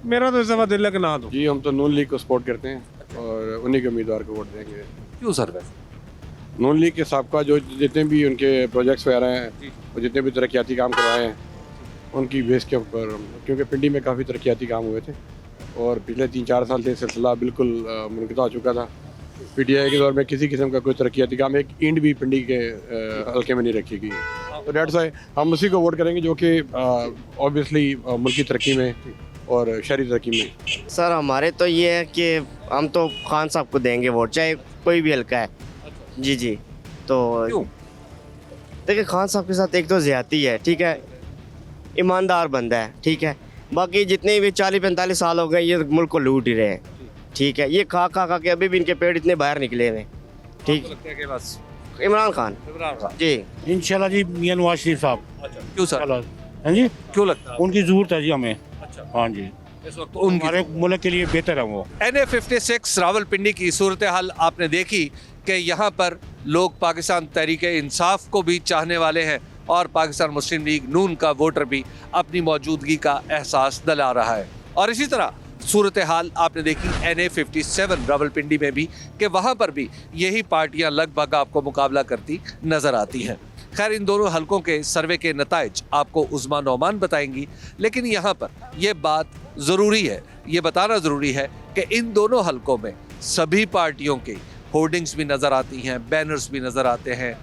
मेरा तो इस दफ़ा दिल है कि ना दो जी। हम तो नून लीग को सपोर्ट करते हैं और उन्हीं के उम्मीदवार को वोट देंगे। क्यों सर? वैसे नून लीग के सबका जो जितने भी उनके प्रोजेक्ट्स वगैरह हैं और जितने भी तरक्याती काम करवाए हैं उनकी बेस के ऊपर, क्योंकि पिंडी में काफ़ी तरक्याती काम हुए थे और पिछले 3-4 साल से सिलसिला बिल्कुल मुनक़ता हो चुका था। PTI के दौर में किसी किस्म का कोई तरक्याती काम, एक ईंट भी पिंडी के हल्के में नहीं रखी गई। तो डेट्स व्हाई हम उसी को वोट करेंगे जो कि ऑब्वियसली मुल्क की तरक्की में और शहरी तरक्की में। सर हमारे तो ये है कि हम तो खान साहब को देंगे वोट, चाहे कोई भी हल्का है। जी जी। तो देखिए खान साहब के साथ एक तो ज़्यादती है, ठीक है, ईमानदार बंदा है, ठीक है। बाकी जितने भी 40-45 साल हो गए ये मुल्क को लूट ही रहे हैं, ठीक है। ये खा के अभी भी इनके पेड़ इतने बाहर निकले हुए, ठीक। बस इमरान खान जी, इंशाल्लाह जी। मियां नवाज शरीफ साहब। क्यों सर? हाँ जी, क्यों लगता है? उनकी ज़रूरत है जी हमें। हाँ जी, इस वक्त हमारे मुल्क के लिए बेहतर है वो। NA56 रावलपिंडी की सूरत हाल आपने देखी कि यहाँ पर लोग पाकिस्तान तहरीक इंसाफ को भी चाहने वाले हैं और पाकिस्तान मुस्लिम लीग नून का वोटर भी अपनी मौजूदगी का एहसास दिला रहा है। और इसी तरह सूरत हाल आपने देखी NA57 रावलपिंडी में भी कि वहाँ पर भी यही पार्टियाँ लगभग आपको मुकाबला करती नज़र आती हैं। खैर इन दोनों हलकों के सर्वे के नताइज आपको उस्मा नौमान बताएंगी, लेकिन यहाँ पर यह बात ज़रूरी है, ये बताना ज़रूरी है कि इन दोनों हलकों में सभी पार्टियों के होर्डिंग्स भी नज़र आती हैं, बैनर्स भी नज़र आते हैं,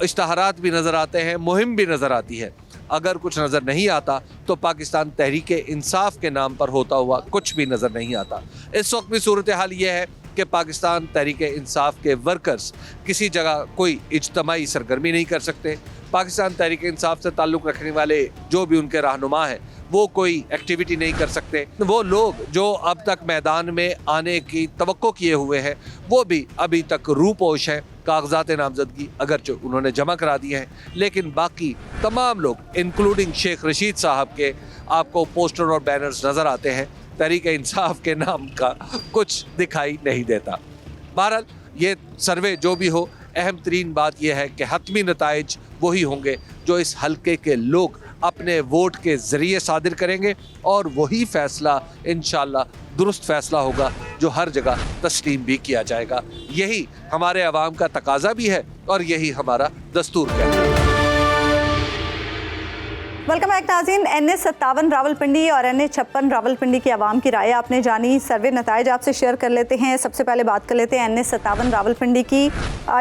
इश्तहारात भी नज़र आते हैं, मुहिम भी नज़र आती है। अगर कुछ नज़र नहीं आता तो पाकिस्तान तहरीक इंसाफ के नाम पर होता हुआ कुछ भी नज़र नहीं आता। इस वक्त भी सूरत हाल ये है कि पाकिस्तान तहरीक इंसाफ के वर्कर्स किसी जगह कोई इज्तमाही सरगर्मी नहीं कर सकते। पाकिस्तान तहरीक इंसाफ से ताल्लुक़ रखने वाले जो भी उनके रहनुमा हैं वो कोई एक्टिविटी नहीं कर सकते। वो लोग जो अब तक मैदान में आने की तवक्को किए हुए हैं वो भी अभी तक रूपोश हैं। कागजात नामजदगी अगरचे उन्होंने जमा करा दिए हैं, लेकिन बाकी तमाम लोग इंक्लूडिंग शेख रशीद साहब के आपको पोस्टर और बैनर्स नज़र आते हैं। तहरीक इंसाफ के नाम का कुछ दिखाई नहीं देता। बहरहाल ये सर्वे जो भी हो, अहम तरीन बात यह है कि हतमी नताइज वही होंगे जो इस हल्के के लोग अपने वोट के ज़रिए सादिर करेंगे और वही फ़ैसला इंशाअल्लाह दुरुस्त फ़ैसला होगा जो हर जगह तस्लीम भी किया जाएगा। यही हमारे अवाम का तकाजा भी है और यही हमारा दस्तूर कहता है। वेलकम बैक नाज़रीन। NA57 रावलपिंडी और NA56 रावलपिंडी की आवाम की राय आपने जानी। सर्वे नताइज आपसे शेयर कर लेते हैं। सबसे पहले बात कर लेते हैं NA57 रावलपिंडी की।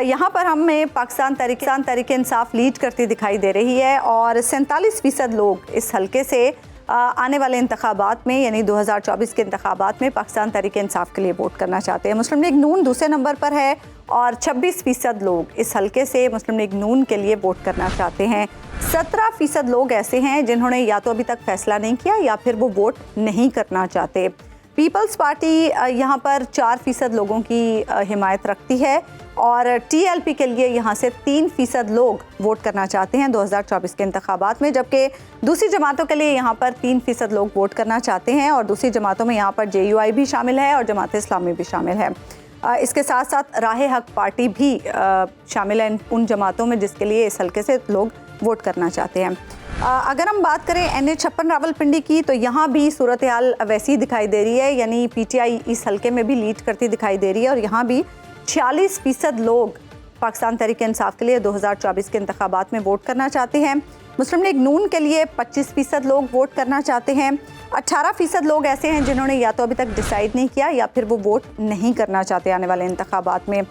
यहाँ पर हमें पाकिस्तान तहरीक इंसाफ लीड करती दिखाई दे रही है और 47% लोग इस हल्के से आने वाले इंतखाबात में यानी 2024 के इंतखाबात में पाकिस्तान तहरीक इंसाफ के लिए वोट करना चाहते हैं। मुस्लिम लीग नून दूसरे नंबर पर है और 26% लोग इस हल्के से मुस्लिम लीग नून के लिए वोट करना चाहते हैं। 17% लोग ऐसे हैं जिन्होंने या तो अभी तक फैसला नहीं किया या फिर वो वोट नहीं करना चाहते। पीपल्स पार्टी यहाँ पर 4% लोगों की हिमायत रखती है और TLP के लिए यहाँ से 3% लोग वोट करना चाहते हैं 2024 के इंतखाबात में, जबकि दूसरी जमातों के लिए यहाँ पर 3% लोग वोट करना चाहते हैं और दूसरी जमातों में यहाँ पर JUI भी शामिल है और जमात इस्लामी भी शामिल है। इसके साथ साथ राह हक पार्टी भी शामिल है उन जमातों में जिसके लिए इस हल्के से लोग वोट करना चाहते हैं। अगर हम बात करें NA56 रावलपिंडी की तो यहाँ भी सूरत हाल वैसी दिखाई दे रही है, यानी PTI इस हल्के में भी लीड करती दिखाई दे रही है और यहाँ भी 46% लोग पाकिस्तान तहरीक इंसाफ के लिए 2024 के इंतखाबात में वोट करना चाहते हैं। मुस्लिम लीग नून के लिए 25% लोग वोट करना चाहते हैं। 18% लोग ऐसे हैं जिन्होंने या तो अभी तक डिसाइड नहीं किया या फिर वो वोट नहीं करना चाहते आने वाले इंतखाबात में।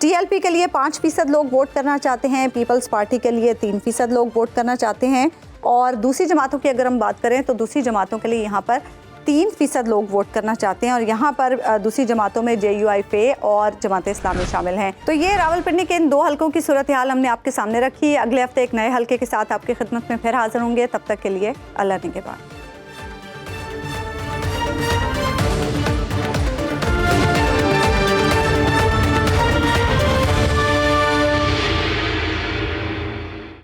TLP के लिए 5% लोग वोट करना चाहते हैं। पीपल्स पार्टी के लिए 3% लोग वोट करना चाहते हैं और दूसरी जमातों की अगर हम बात करें तो दूसरी जमातों के लिए यहाँ पर 3% लोग वोट करना चाहते हैं और यहाँ पर दूसरी जमातों में JUI फे और जमात इस्लामी शामिल हैं। तो ये रावलपिंडी के इन 2 हल्कों की सूरत हाल हमने आपके सामने रखी। अगले हफ्ते एक नए हल्के के साथ आपकी खिदमत में फिर हाजिर होंगे। तब तक के लिए अल्लाह निगहबान।